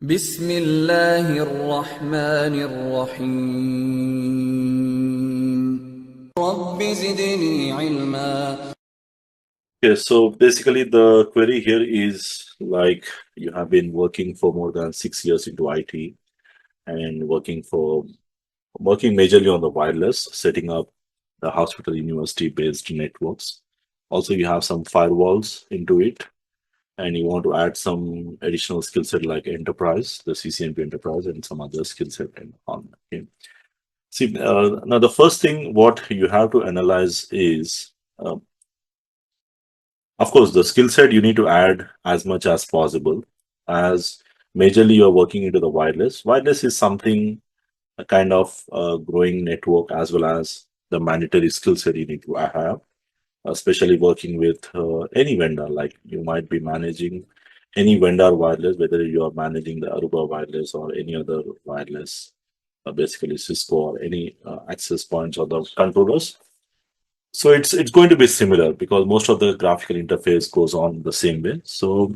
بسم الله الرحمن الرحيم رب زدني علما. Okay, so basically the query here is like you have been working for more than 6 years into IT and working majorly on the wireless, setting up the hospital university based networks. Also, you have some firewalls into it, and you want to add some additional skill set like enterprise, the CCNP enterprise, and some other skill set and on. Okay. See, now the first thing what you have to analyze is uh, of course, the skill set you need to add as much as possible, as majorly you're working into the wireless. Wireless is something a kind of growing network as well as the mandatory skill set you need to have, especially working with any vendor. Like you might be managing any vendor wireless, whether you are managing the Aruba wireless or any other wireless, basically Cisco or any access points or the controllers. So it's going to be similar because most of the graphical interface goes on the same way. So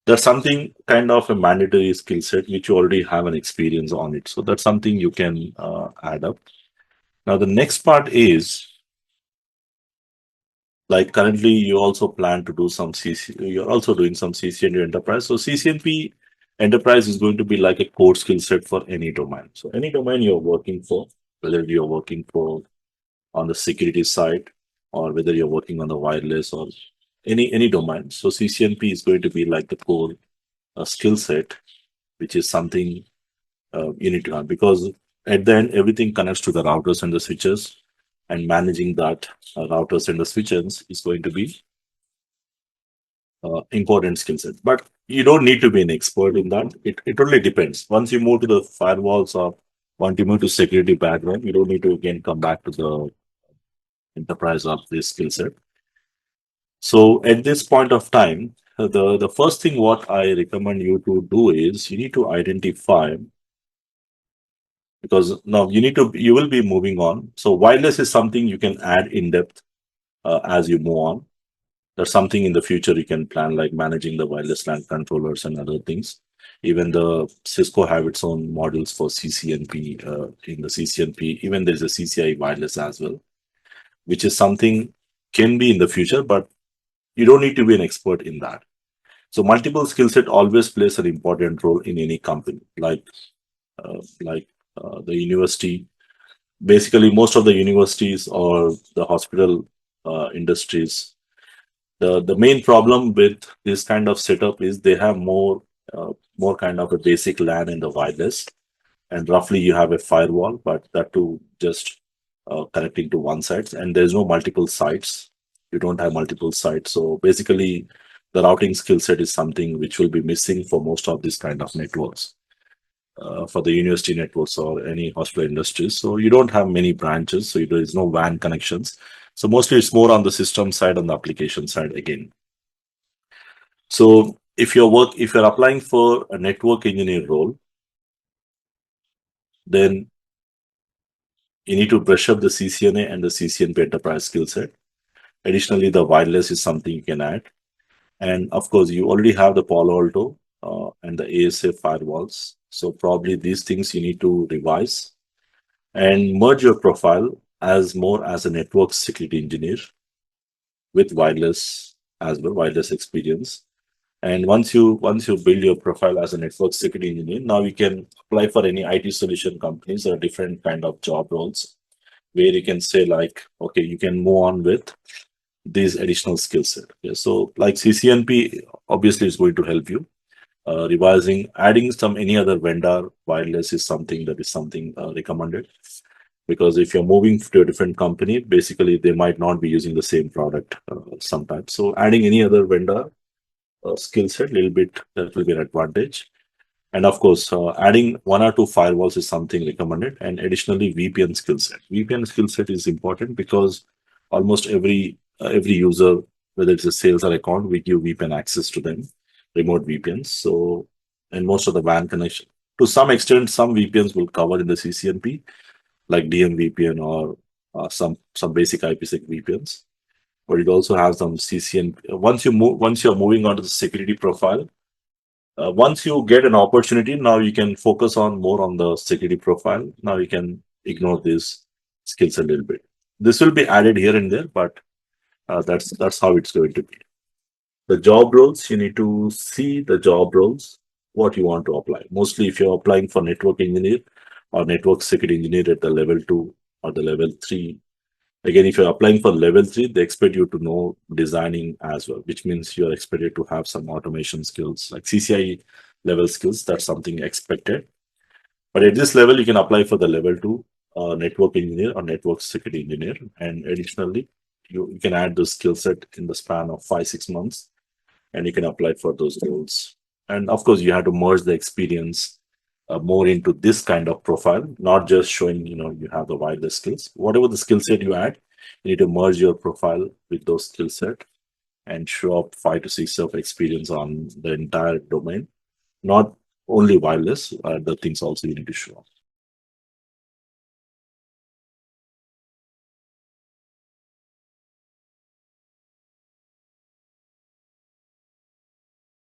that's something kind of a mandatory skill set which you already have an experience on it. So that's something you can add up. Now the next part is like currently you also plan to do some CC. You're also doing some CCNP enterprise. So CCNP enterprise is going to be like a core skill set for any domain. So any domain you're working for, whether you're working for on the security side or whether you're working on the wireless or any domain. So CCNP is going to be like the core skill set, which is something you need to have because at the end everything connects to the routers and the switches, and managing that routers and the switches is going to be important skill set. But you don't need to be an expert in that. It only depends. Once you move to the firewalls or once you move to security background, you don't need to again come back to the enterprise of this skill set. So at this point of time, the first thing what I recommend you to do is you need to identify because now you will be moving on. So wireless is something you can add in depth as you move on. That's something in the future you can plan like managing the wireless LAN controllers and other things. Even the Cisco have its own models for CCNP. In the CCNP, even there's a CCI wireless as well, which is something can be in the future, but you don't need to be an expert in that. So multiple skill set always plays an important role in any company, like the university. Basically, most of the universities or the hospital industries, the main problem with this kind of setup is they have more kind of a basic LAN in the wireless, and roughly you have a firewall, but that too just connecting to one side, and there's no multiple sites. You don't have multiple sites, so basically the routing skill set is something which will be missing for most of these kind of networks, for the university networks or any hospital industries. So you don't have many branches, so there is no WAN connections. So mostly it's more on the system side and the application side again. So if you're applying for a network engineer role, then you need to brush up the CCNA and the CCNP enterprise skill set. Additionally, the wireless is something you can add. And of course, you already have the Palo Alto and the ASA firewalls. So probably these things you need to revise and merge your profile as more as a network security engineer with wireless as well, wireless experience. And once you build your profile as a network security engineer, now you can apply for any IT solution companies or different kind of job roles where you can say like, okay, you can move on with these additional skill set. Yeah, so like CCNP obviously is going to help you. Revising, adding some any other vendor wireless is something that is something recommended because if you're moving to a different company, basically they might not be using the same product sometimes. So adding any other vendor skill set, little bit that will be an advantage. And of course, adding one or two firewalls is something recommended. And additionally, VPN skill set. VPN skill set is important because almost every user, whether it's a sales or account, we give VPN access to them, remote VPNs. So, and most of the WAN connection, to some extent, some VPNs will cover in the CCNP, like DM VPN or some basic IPsec VPNs. But it also has some CCNP. Once you're moving on to the security profile, Once you get an opportunity, now you can focus on more on the security profile. Now you can ignore these skills a little bit. This will be added here and there, but that's how it's going to be. The job roles, you need to see the job roles, what you want to apply. Mostly, if you're applying for network engineer or network security engineer at the level 2 or the level 3, again, if you're applying for level 3, they expect you to know designing as well, which means you're expected to have some automation skills like CCI level skills. That's something expected. But at this level, you can apply for the level 2 network engineer or network security engineer. And additionally, you can add the skill set in the span of 5-6 months, and you can apply for those roles. And of course, you have to merge the experience more into this kind of profile, not just showing you have the wireless skills. Whatever the skill set you add, you need to merge your profile with those skill set and show up 5 to 6 of experience on the entire domain, not only wireless. The things also you need to show up.